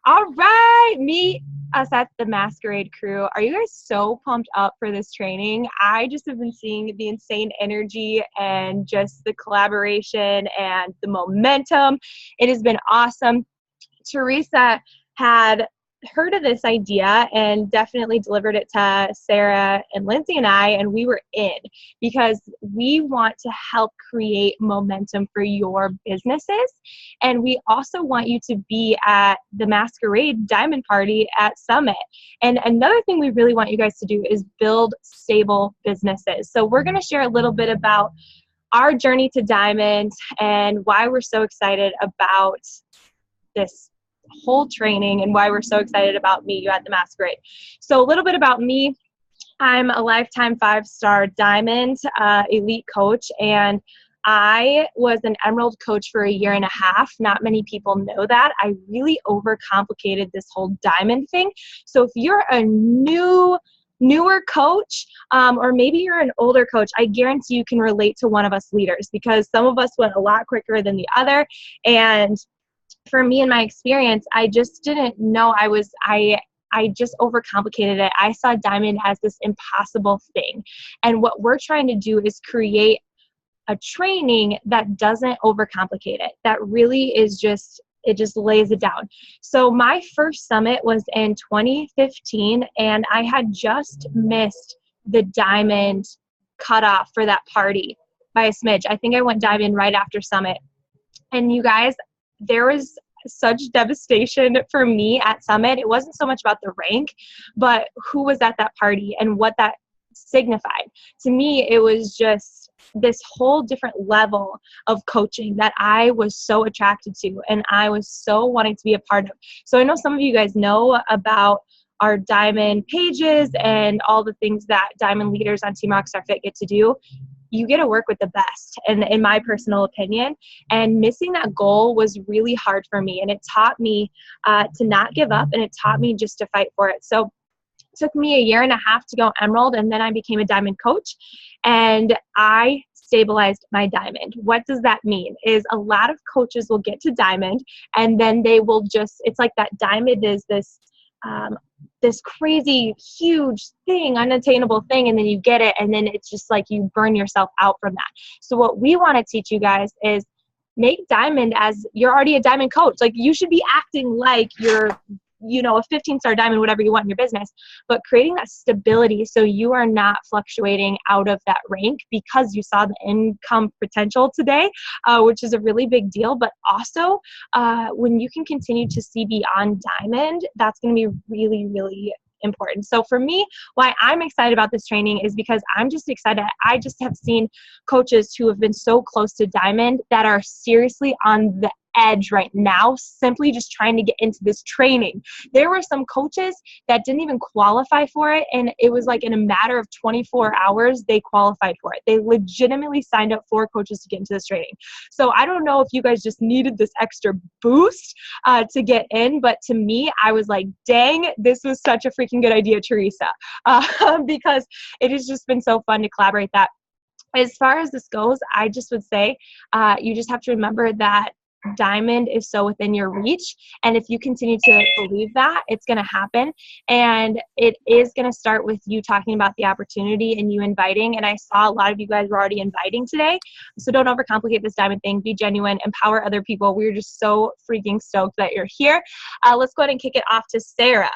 All right, meet us at the Masquerade crew. Are you guys so pumped up for this training? I just have been seeing the insane energy and just the collaboration and the momentum. It has been awesome. Teresa had heard of this idea and definitely delivered it to Sarah and Lindsay and I, and we were in because we want to help create momentum for your businesses. And we also want you to be at the Masquerade Diamond Party at Summit. And another thing we really want you guys to do is build stable businesses. So we're going to share a little bit about our journey to Diamond and why we're so excited about this whole training and why we're so excited about Meet You at the Masquerade. So a little bit about me. I'm a lifetime 5-star Diamond elite coach, and I was an Emerald coach for 1.5 years. Not many people know that. I really overcomplicated this whole Diamond thing. So if you're a newer coach, or maybe you're an older coach, I guarantee you can relate to one of us leaders, because some of us went a lot quicker than the other. And for me, in my experience, I just didn't know I just overcomplicated it. I saw Diamond as this impossible thing. And what we're trying to do is create a training that doesn't overcomplicate it, that really is just, it just lays it down. So my first summit was in 2015, and I had just missed the Diamond cutoff for that party by a smidge. I think I went Diamond right after Summit. And you guys, there was such devastation for me at Summit. It wasn't so much about the rank, but who was at that party and what that signified. To me, it was just this whole different level of coaching that I was so attracted to and I was so wanting to be a part of. So I know some of you guys know about our Diamond pages and all the things that Diamond leaders on Team Rockstar Fit get to do. You get to work with the best, and in my personal opinion, and missing that goal was really hard for me, and it taught me to not give up, and it taught me just to fight for it. So it took me 1.5 years to go Emerald, and then I became a Diamond coach, and I stabilized my Diamond. What does that mean? Is a lot of coaches will get to Diamond, and then they will just, it's like that Diamond is this crazy, huge thing, unattainable thing, and then you get it, and then it's just like you burn yourself out from that. So what we want to teach you guys is make Diamond as you're already a Diamond coach. Like, you should be acting like you're, a 15-star Diamond, whatever you want in your business, but creating that stability so you are not fluctuating out of that rank because you saw the income potential today, which is a really big deal. But also, when you can continue to see beyond Diamond, that's going to be really, really important. So for me, why I'm excited about this training is because I'm just excited. I just have seen coaches who have been so close to Diamond that are seriously on the edge right now, simply just trying to get into this training. There were some coaches that didn't even qualify for it, and it was like in a matter of 24 hours they qualified for it. They legitimately signed up 4 coaches to get into this training. So I don't know if you guys just needed this extra boost to get in, but to me, I was like, dang, this was such a freaking good idea, Teresa, because it has just been so fun to collaborate that. As far as this goes, I just would say you just have to remember that Diamond is so within your reach, and if you continue to believe that, it's going to happen, and it is going to start with you talking about the opportunity and you inviting. And I saw a lot of you guys were already inviting today, so don't overcomplicate this Diamond thing. Be genuine, empower other people. We're just so freaking stoked that you're here. Let's go ahead and kick it off to Sarah.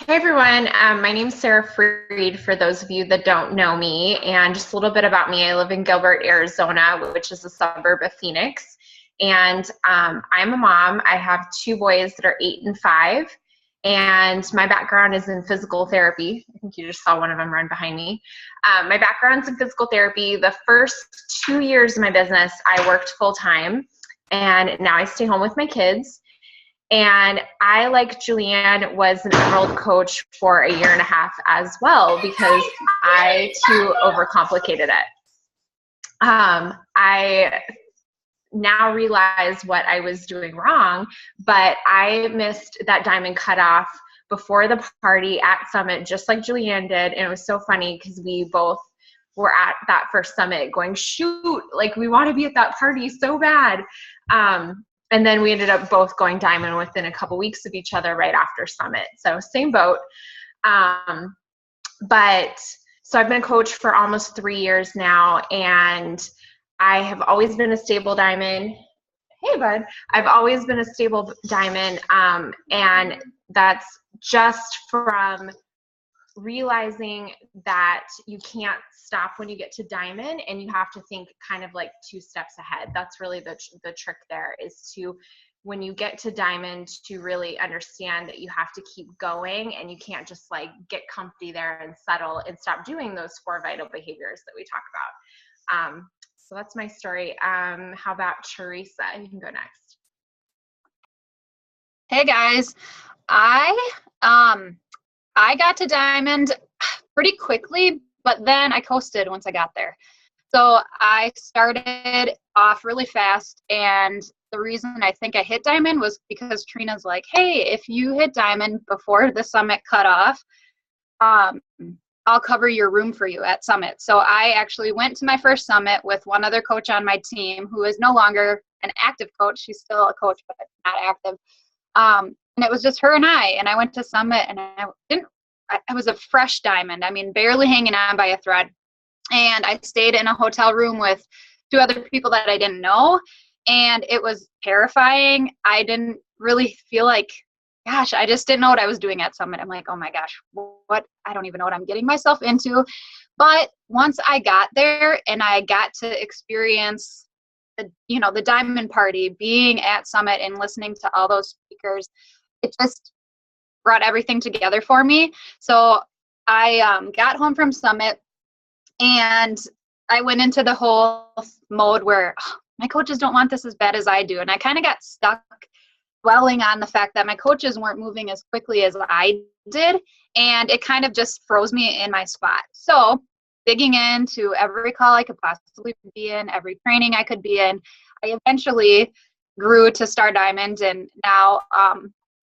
Hey everyone, my name is Sarah Freed, for those of you that don't know me, and just a little bit about me. I live in Gilbert, Arizona, which is a suburb of Phoenix, and I'm a mom. I have 2 boys that are 8 and 5, and my background is in physical therapy. I think you just saw one of them run behind me. My background's in physical therapy. The first 2 years of my business, I worked full-time, and now I stay home with my kids. And I, like Julianne, was an Emerald coach for 1.5 years as well, because I too overcomplicated it. I now realize what I was doing wrong, but I missed that Diamond cutoff before the party at Summit, just like Julianne did. And it was so funny because we both were at that first Summit going, shoot, like we want to be at that party so bad. And then we ended up both going diamond within a couple weeks of each other right after Summit. So same boat. But so I've been a coach for almost 3 years now, and I have always been a stable diamond. Hey, bud. I've always been a stable diamond, and that's just from realizing that you can't stop when you get to diamond, and you have to think kind of like 2 steps ahead. That's really the trick there, is to, when you get to diamond, to really understand that you have to keep going, and you can't just like get comfy there and settle and stop doing those 4 vital behaviors that we talk about. So that's my story. How about Teresa? You can go next. Hey guys, I got to diamond pretty quickly, but then I coasted once I got there. So I started off really fast, and the reason I think I hit diamond was because Trina's like, hey, if you hit diamond before the Summit cutoff, I'll cover your room for you at Summit. So I actually went to my first Summit with one other coach on my team who is no longer an active coach. She's still a coach, but not active. And it was just her and I went to Summit, and I was a fresh diamond. I mean, barely hanging on by a thread. And I stayed in a hotel room with 2 other people that I didn't know. And it was terrifying. I didn't really feel like, gosh, I just didn't know what I was doing at Summit. I'm like, oh my gosh, what? I don't even know what I'm getting myself into. But once I got there and I got to experience the diamond party, being at Summit and listening to all those speakers, it just brought everything together for me. So I got home from Summit, and I went into the whole mode where my coaches don't want this as bad as I do. And I kind of got stuck dwelling on the fact that my coaches weren't moving as quickly as I did. And it kind of just froze me in my spot. So digging into every call I could possibly be in, every training I could be in, I eventually grew to Star Diamond. And now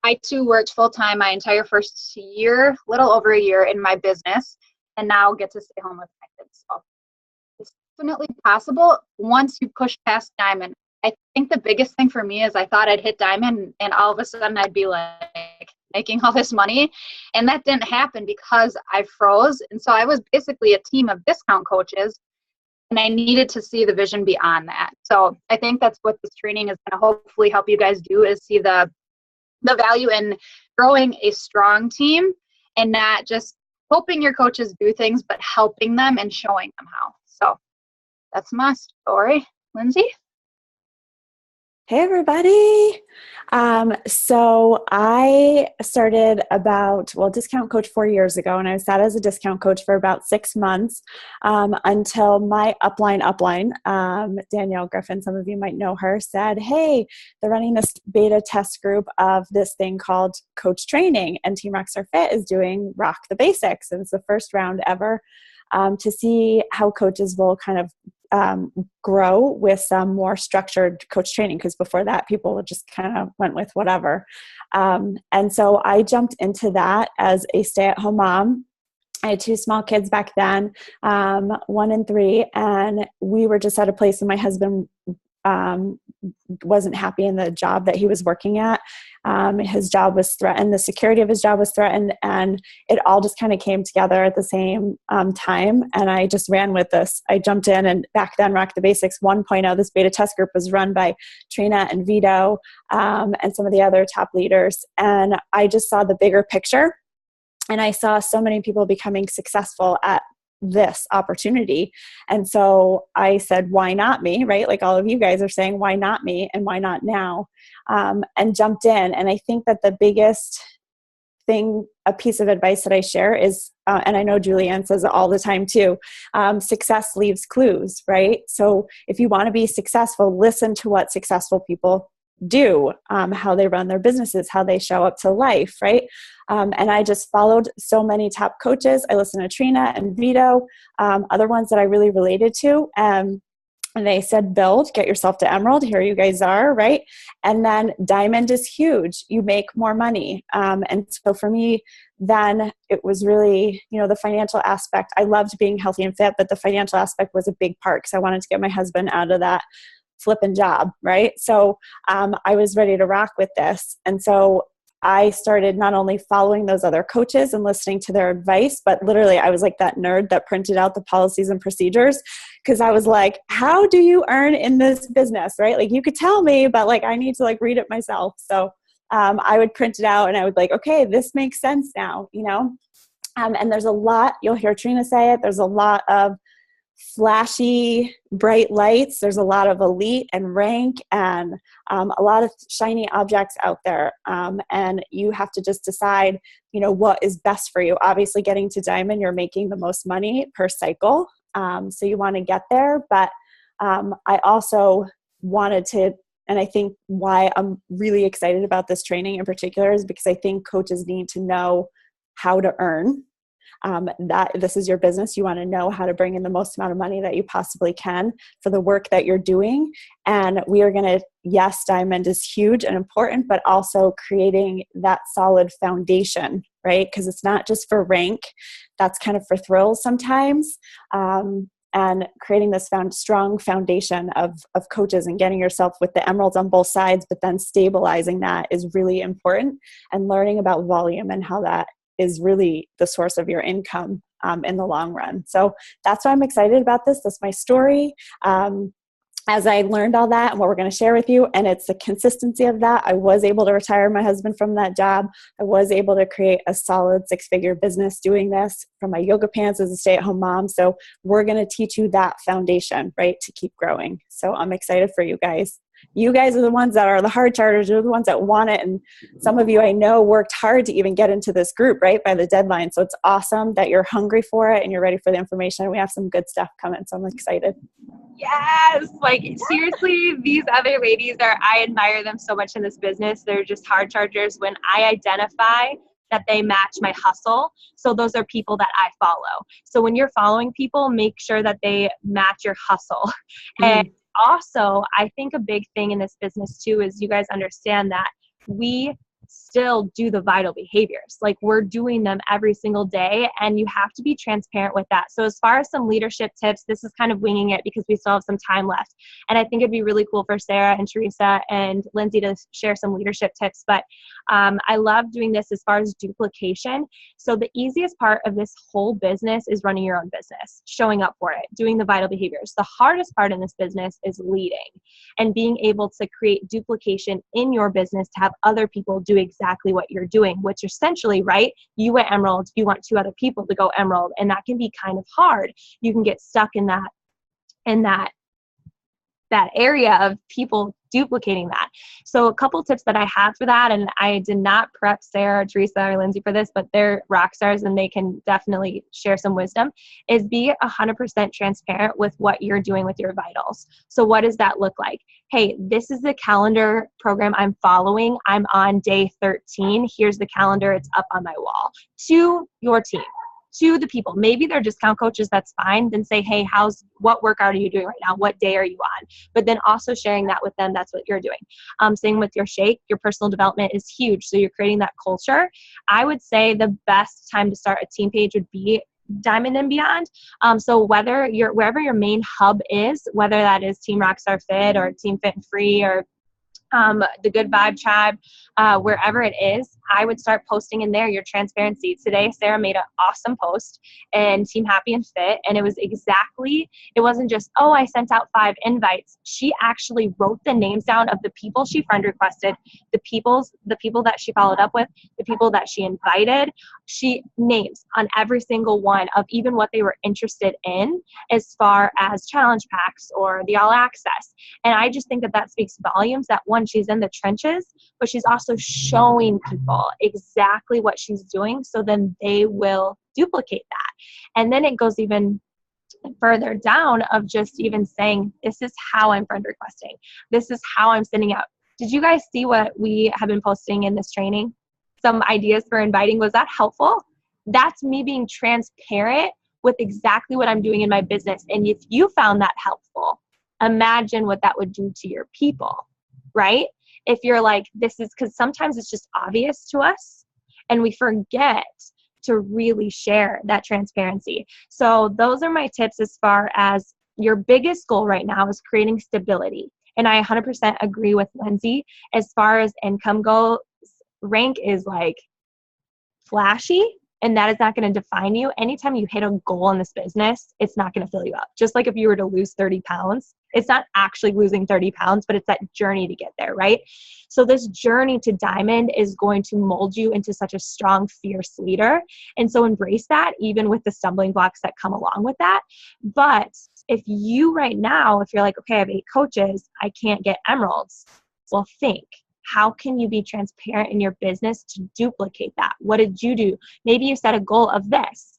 I too worked full-time my entire first year, little over a year in my business, and now get to stay home with my kids. So it's definitely possible once you push past diamond. I think the biggest thing for me is I thought I'd hit diamond and all of a sudden I'd be like making all this money. And that didn't happen because I froze. And so I was basically a team of discount coaches, and I needed to see the vision beyond that. So I think that's what this training is going to hopefully help you guys do, is see the value in growing a strong team and not just hoping your coaches do things, but helping them and showing them how. So that's my story. Lindsay? Hey, everybody. So I started discount coach 4 years ago, and I sat as a discount coach for about 6 months until my upline, Danielle Griffin, some of you might know her, said, hey, they're running this beta test group of this thing called coach training, and Team Rockstar Fit is doing Rock the Basics. And it's the first round ever to see how coaches will kind of grow with some more structured coach training, because before that people just kind of went with whatever. And so I jumped into that as a stay-at-home mom. I had 2 small kids back then, 1 and 3, and we were just at a place where my husband wasn't happy in the job that he was working at. His job was threatened, the security of his job was threatened, and it all just kind of came together at the same time. And I just ran with this. I jumped in, and back then Rock the Basics 1.0, this beta test group was run by Trina and Vito and some of the other top leaders. And I just saw the bigger picture, and I saw so many people becoming successful at this opportunity. And so I said, why not me, right? Like all of you guys are saying, why not me and why not now? And jumped in. And I think that the biggest thing, a piece of advice that I share is, and I know Julianne says it all the time too, success leaves clues, right? So if you want to be successful, listen to what successful people do, how they run their businesses, how they show up to life, right? And I just followed so many top coaches. I listened to Trina and Vito, other ones that I really related to. And they said, build, get yourself to Emerald. Here you guys are, right? And then Diamond is huge. You make more money. And so for me, then it was really, the financial aspect. I loved being healthy and fit, but the financial aspect was a big part because I wanted to get my husband out of that flipping job, right? So I was ready to rock with this. And so I started not only following those other coaches and listening to their advice, but literally I was like that nerd that printed out the policies and procedures, because I was like, how do you earn in this business, right? Like you could tell me, but like I need to like read it myself. So I would print it out and I would like, okay, this makes sense now, you know? And there's a lot, you'll hear Trina say it, there's a lot of flashy, bright lights. There's a lot of elite and rank and a lot of shiny objects out there. And you have to just decide, you know, what is best for you. Obviously, getting to diamond, you're making the most money per cycle. So you want to get there. But I also wanted to, and I think why I'm really excited about this training in particular is because I think coaches need to know how to earn. That this is your business. You want to know how to bring in the most amount of money that you possibly can for the work that you're doing. And we are going to, yes, diamond is huge and important, but also creating that solid foundation, right? Because it's not just for rank. That's kind of for thrills sometimes. And creating this strong foundation of coaches and getting yourself with the emeralds on both sides, but then stabilizing that is really important, and learning about volume and how that is really the source of your income in the long run. So that's why I'm excited about this. That's my story. As I learned all that and what we're going to share with you, and it's the consistency of that, I was able to retire my husband from that job. I was able to create a solid 6-figure business doing this from my yoga pants as a stay-at-home mom. So we're going to teach you that foundation, right, to keep growing. So I'm excited for you guys. You guys are the ones that are the hard charters. You're the ones that want it. And some of you I know worked hard to even get into this group, right, by the deadline. So it's awesome that you're hungry for it and you're ready for the information. We have some good stuff coming. So I'm excited. Yes. Like seriously, these other ladies I admire them so much in this business. They're just hard chargers when I identify that they match my hustle. So those are people that I follow. So when you're following people, make sure that they match your hustle. And also, I think a big thing in this business too is you guys understand that we still do the vital behaviors. Like we're doing them every single day, and you have to be transparent with that. So as far as some leadership tips, this is kind of winging it because we still have some time left. And I think it'd be really cool for Sarah and Teresa and Lindsay to share some leadership tips. But I love doing this as far as duplication. So the easiest part of this whole business is running your own business, showing up for it, doing the vital behaviors. The hardest part in this business is leading and being able to create duplication in your business to have other people do exactly what you're doing, which essentially, right, you went emerald, you want 2 other people to go emerald, and that can be kind of hard. You can get stuck in that area of people duplicating that. So a couple tips that I have for that, and I did not prep Sarah, Teresa, or Lindsay for this, but they're rock stars and they can definitely share some wisdom, is be 100% transparent with what you're doing with your vitals. So what does that look like? Hey, this is the calendar program I'm following. I'm on day 13. Here's the calendar. It's up on my wall. To your team. To the people. Maybe they're discount coaches, that's fine. Then say, hey, what workout are you doing right now? What day are you on? But then also sharing that with them, that's what you're doing. Same with your shake, your personal development is huge. So you're creating that culture. I would say the best time to start a team page would be Diamond and Beyond. So wherever your main hub is, whether that is Team Rockstar Fit or Team Fit and Free or the Good Vibe Tribe, wherever it is, I would start posting in there your transparency. Today, Sarah made an awesome post in Team Happy and Fit, and it wasn't just, oh, I sent out 5 invites. She actually wrote the names down of the people she friend requested, the people that she followed up with, the people that she invited. She names on every single one of even what they were interested in as far as challenge packs or the all access. And I just think that speaks volumes that one, she's in the trenches, but she's also showing people exactly what she's doing, so then they will duplicate that. And then it goes even further down of just even saying, this is how I'm friend requesting. This is how I'm sending out. Did you guys see what we have been posting in this training? Some ideas for inviting. Was that helpful? That's me being transparent with exactly what I'm doing in my business. And if you found that helpful, imagine what that would do to your people, right? If you're like, this is, because sometimes it's just obvious to us and we forget to really share that transparency. So those are my tips as far as your biggest goal right now is creating stability. And I 100% agree with Lindsay. As far as income goes, rank is like flashy, and that is not going to define you. Anytime you hit a goal in this business, it's not going to fill you up. Just like if you were to lose 30 pounds, it's not actually losing 30 pounds, but it's that journey to get there, right? So this journey to diamond is going to mold you into such a strong, fierce leader. And so embrace that, even with the stumbling blocks that come along with that. But if you right now, if you're like, okay, I have 8 coaches, I can't get emeralds. Well, think. How can you be transparent in your business to duplicate that? What did you do? Maybe you set a goal of this.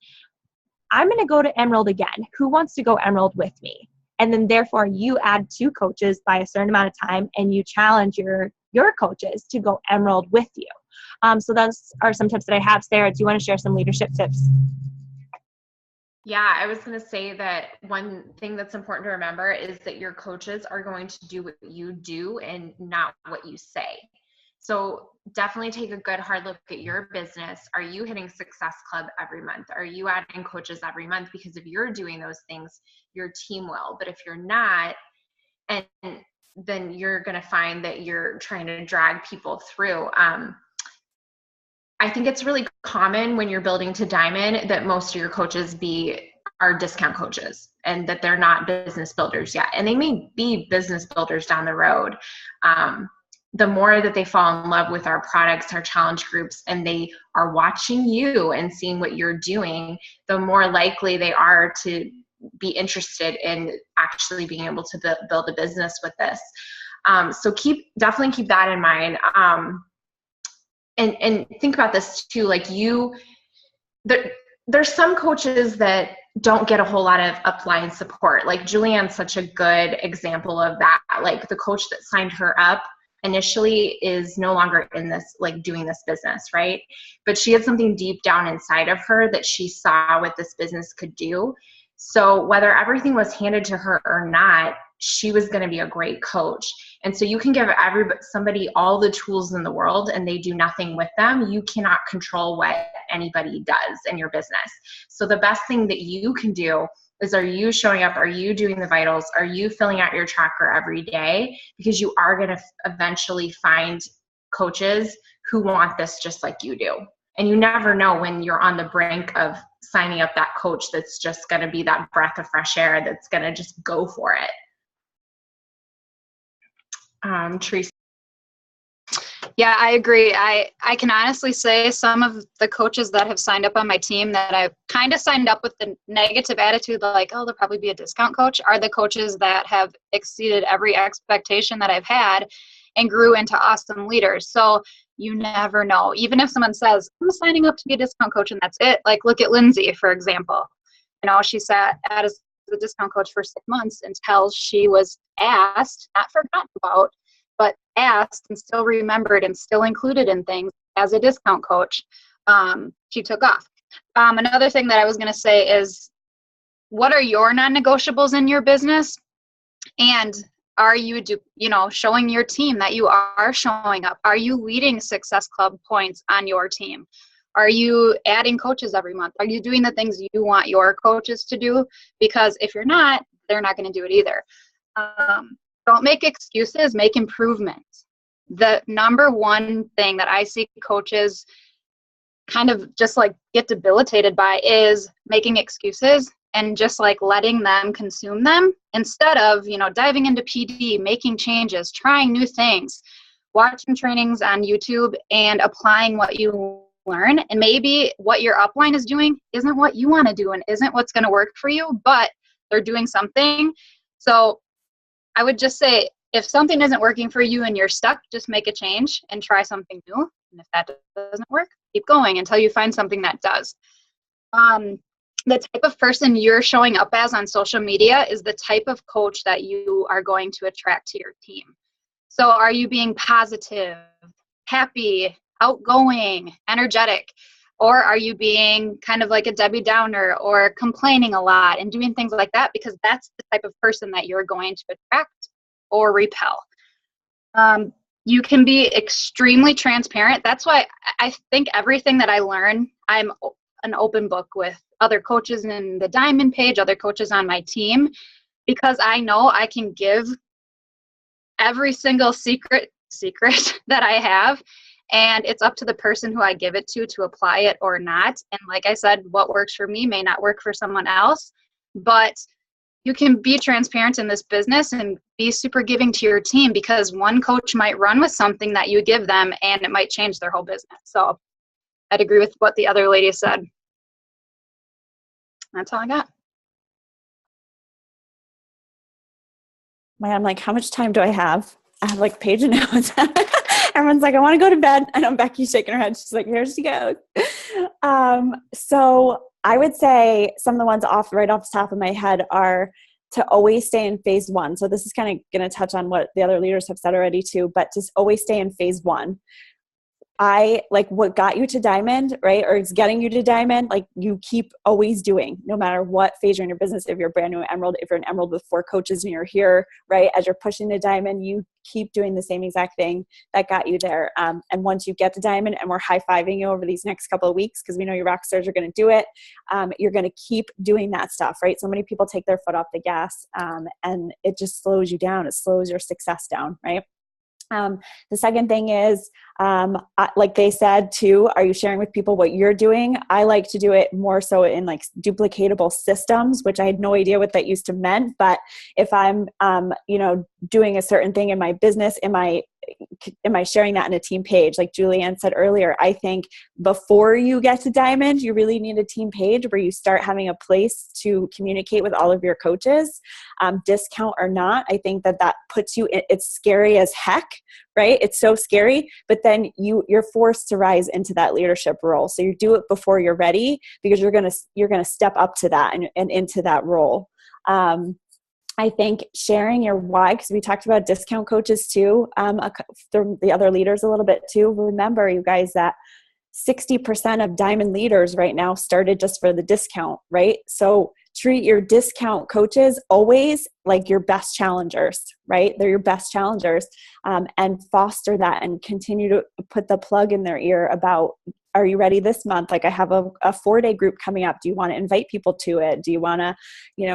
I'm going to go to Emerald again. Who wants to go Emerald with me? And then therefore you add 2 coaches by a certain amount of time, and you challenge your coaches to go Emerald with you. So those are some tips that I have. Sarah, do you want to share some leadership tips? Yeah, I was going to say that one thing that's important to remember is that your coaches are going to do what you do and not what you say. So definitely take a good hard look at your business. Are you hitting Success Club every month? Are you adding coaches every month? Because if you're doing those things, your team will. But if you're not, and then you're going to find that you're trying to drag people through. I think it's really common when you're building to diamond that most of your coaches are discount coaches, and that they're not business builders yet. And they may be business builders down the road. The more that they fall in love with our products, our challenge groups, and they are watching you and seeing what you're doing, the more likely they are to be interested in actually being able to build a business with this. So definitely keep that in mind. And think about this too, like there's some coaches that don't get a whole lot of upline support. Like Julianne's such a good example of that. Like the coach that signed her up initially is no longer in this, like doing this business, right? But she had something deep down inside of her that she saw what this business could do. So whether everything was handed to her or not, she was going to be a great coach. And so you can give somebody all the tools in the world and they do nothing with them. You cannot control what anybody does in your business. So the best thing that you can do is, are you showing up? Are you doing the vitals? Are you filling out your tracker every day? Because you are going to eventually find coaches who want this just like you do. And you never know when you're on the brink of signing up that coach that's just going to be that breath of fresh air that's going to just go for it. Teresa. Yeah, I agree. I can honestly say some of the coaches that have signed up on my team that I've kind of signed up with the negative attitude, like, oh, they'll probably be a discount coach, are the coaches that have exceeded every expectation that I've had and grew into awesome leaders. So you never know. Even if someone says, I'm signing up to be a discount coach and that's it. Like, look at Lindsay, for example. You know, she sat as a discount coach for 6 months until she was asked, not forgotten about, but asked and still remembered and still included in things as a discount coach. She took off. Another thing that I was going to say is, what are your non-negotiables in your business? And are you showing your team that you are showing up? Are you leading Success Club points on your team? Are you adding coaches every month? Are you doing the things you want your coaches to do? Because if you're not, they're not going to do it either. Don't make excuses, make improvements. The number one thing that I see coaches kind of just like get debilitated by is making excuses and just like letting them consume them instead of, diving into PD, making changes, trying new things, watching trainings on YouTube and applying what you learn. And maybe what your upline is doing isn't what you want to do and isn't what's going to work for you, but they're doing something. So I would just say, if something isn't working for you and you're stuck, just make a change and try something new. And if that doesn't work, keep going until you find something that does. The type of person you're showing up as on social media is the type of coach that you are going to attract to your team. So are you being positive, happy, outgoing, energetic? Or are you being kind of like a Debbie Downer or complaining a lot and doing things like that? Because that's the type of person that you're going to attract or repel. You can be extremely transparent. That's why I think everything that I learn, I'm an open book with other coaches in the Diamond page, other coaches on my team, because I know I can give every single secret that I have. And it's up to the person who I give it to apply it or not. And like I said, what works for me may not work for someone else, but you can be transparent in this business and be super giving to your team, because one coach might run with something that you give them and it might change their whole business. So I'd agree with what the other lady said. That's all I got. I'm like, how much time do I have? I have like page of notes. Everyone's like, I want to go to bed. I know Becky's shaking her head. She's like, here she goes. So I would say some of the ones right off the top of my head are to always stay in phase one. So this is kind of going to touch on what the other leaders have said already too, but just always stay in phase one. I like what got you to diamond, right? Or it's getting you to diamond. Like you keep always doing, no matter what phase you're in your business. If you're a brand new emerald, if you're an emerald with 4 coaches and you're here, right? As you're pushing to diamond, you keep doing the same exact thing that got you there. And once you get to diamond, and we're high-fiving you over these next couple of weeks, because we know your rock stars are going to do it. You're going to keep doing that stuff, right? So many people take their foot off the gas, and it just slows you down. It slows your success down, right? The second thing is, like they said too, are you sharing with people what you're doing? I like to do it more so in like duplicatable systems, which I had no idea what that used to meant. But if I'm, doing a certain thing in my business, am I sharing that in a team page? Like Julianne said earlier, I think before you get to diamond, you really need a team page where you start having a place to communicate with all of your coaches, discount or not. I think that puts you in, it's scary as heck, right? It's so scary, but then you're forced to rise into that leadership role. So you do it before you're ready, because you're going to step up to that and into that role. I think sharing your why, because we talked about discount coaches too, the other leaders a little bit too. Remember, you guys, that 60% of diamond leaders right now started just for the discount, right? So treat your discount coaches always like your best challengers, right? They're your best challengers, and foster that and continue to put the plug in their ear about, are you ready this month? Like I have a 4-day group coming up. Do you want to invite people to it? Do you want to,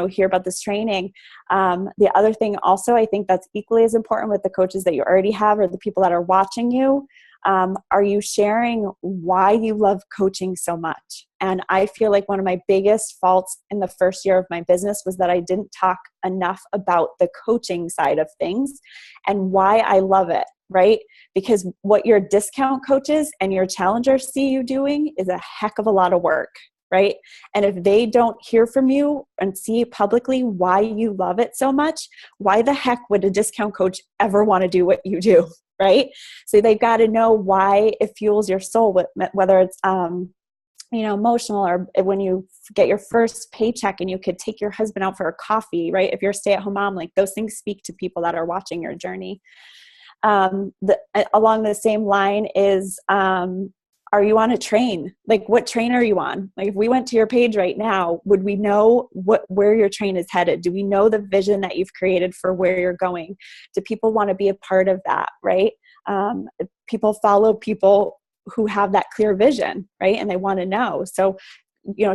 hear about this training? The other thing also, I think that's equally as important with the coaches that you already have or the people that are watching you. Are you sharing why you love coaching so much? And I feel like one of my biggest faults in the first year of my business was that I didn't talk enough about the coaching side of things and why I love it, right? Because what your discount coaches and your challengers see you doing is a heck of a lot of work, right? And if they don't hear from you and see publicly why you love it so much, why the heck would a discount coach ever want to do what you do? Right? So they've got to know why it fuels your soul, whether it's, emotional, or when you get your first paycheck and you could take your husband out for a coffee, right? If you're a stay-at-home mom, like those things speak to people that are watching your journey. Along the same line is, are you on a train? Like what train are you on? Like if we went to your page right now, would we know where your train is headed? Do we know the vision that you've created for where you're going? Do people want to be a part of that, right? People follow people who have that clear vision, right? And they want to know. So,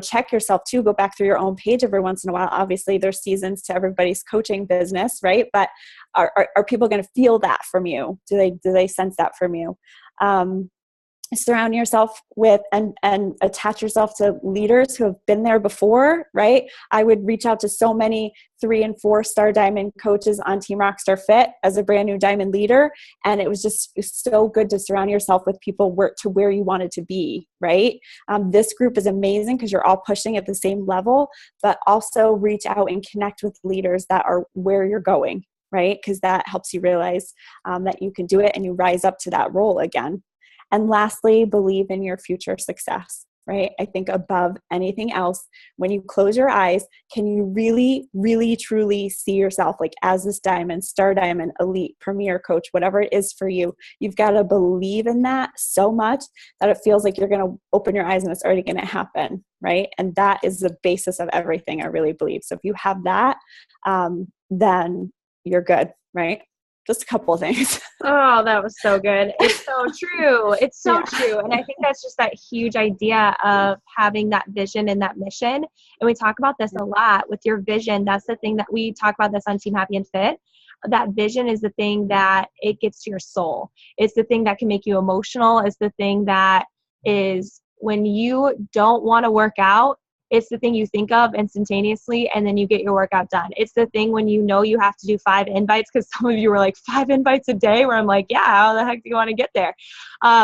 check yourself too, go back through your own page every once in a while. Obviously there's seasons to everybody's coaching business, right? But are people going to feel that from you? Do they sense that from you? Surround yourself with and attach yourself to leaders who have been there before, right? I would reach out to so many 3- and 4-star diamond coaches on Team Rockstar Fit as a brand new diamond leader. And it was just so good to surround yourself with people where you wanted to be, right? This group is amazing because you're all pushing at the same level, but also reach out and connect with leaders that are where you're going, right? Because that helps you realize that you can do it and you rise up to that role again. And lastly, believe in your future success, right? I think above anything else, when you close your eyes, can you really, really, truly see yourself like as this diamond, star diamond, elite, premier coach, whatever it is for you? You've got to believe in that so much that it feels like you're going to open your eyes and it's already going to happen, right? And that is the basis of everything, I really believe. So if you have that, then you're good, right? Just a couple of things. Oh, that was so good. It's so true. It's so true. And I think that's just that huge idea of having that vision and that mission. And we talk about this a lot with your vision. That's the thing that we talk about this on Team Happy and Fit. that vision is the thing that it gets to your soul. It's the thing that can make you emotional. It's the thing that is when you don't want to work out, it's the thing you think of instantaneously, and then you get your workout done. It's the thing when you know you have to do 5 invites, because some of you were like, 5 invites a day, where I'm like, yeah, how the heck do you want to get there?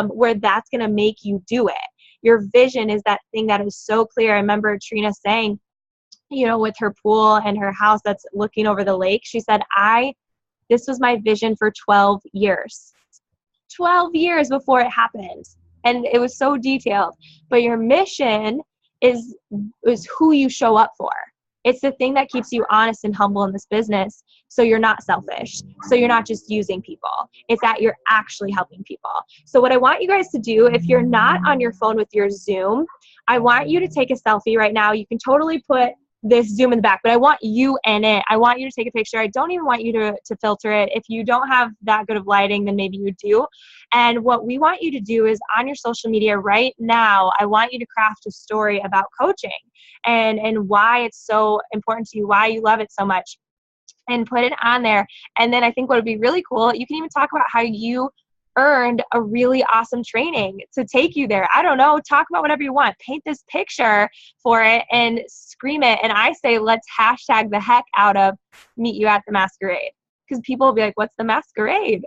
Where that's going to make you do it. Your vision is that thing that is so clear. I remember Trina saying, with her pool and her house that's looking over the lake, she said, this was my vision for 12 years. 12 years before it happened. And it was so detailed. But your mission is who you show up for. It's the thing that keeps you honest and humble in this business, so you're not selfish, so you're not just using people. It's that you're actually helping people. So what I want you guys to do, if you're not on your phone with your Zoom, I want you to take a selfie right now. You can totally put this Zoom in the back, but I want you in it. I want you to take a picture. I don't even want you to filter it. If you don't have that good of lighting, then maybe you do. And what we want you to do is on your social media right now, I want you to craft a story about coaching and why it's so important to you, why you love it so much, and put it on there. And then I think what would be really cool, you can even talk about how you earned a really awesome training to take you there. I don't know, talk about whatever you want. Paint this picture for it and scream it. And I say, let's hashtag the heck out of Meet You at the Masquerade. Because people will be like, what's the masquerade?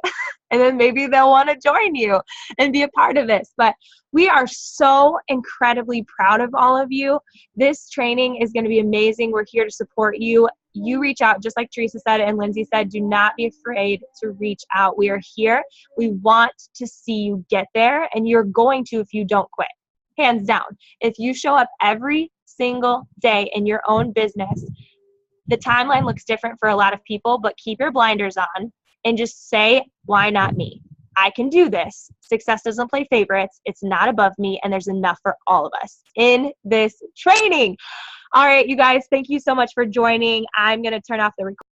And then maybe they'll want to join you and be a part of this. But we are so incredibly proud of all of you. This training is going to be amazing. We're here to support you. You reach out, just like Teresa said and Lindsay said, do not be afraid to reach out. We are here. We want to see you get there, and you're going to if you don't quit. Hands down. If you show up every single day in your own business, the timeline looks different for a lot of people, but keep your blinders on and just say, why not me? I can do this. Success doesn't play favorites. It's not above me, and there's enough for all of us in this training. All right, you guys, thank you so much for joining. I'm going to turn off the recording.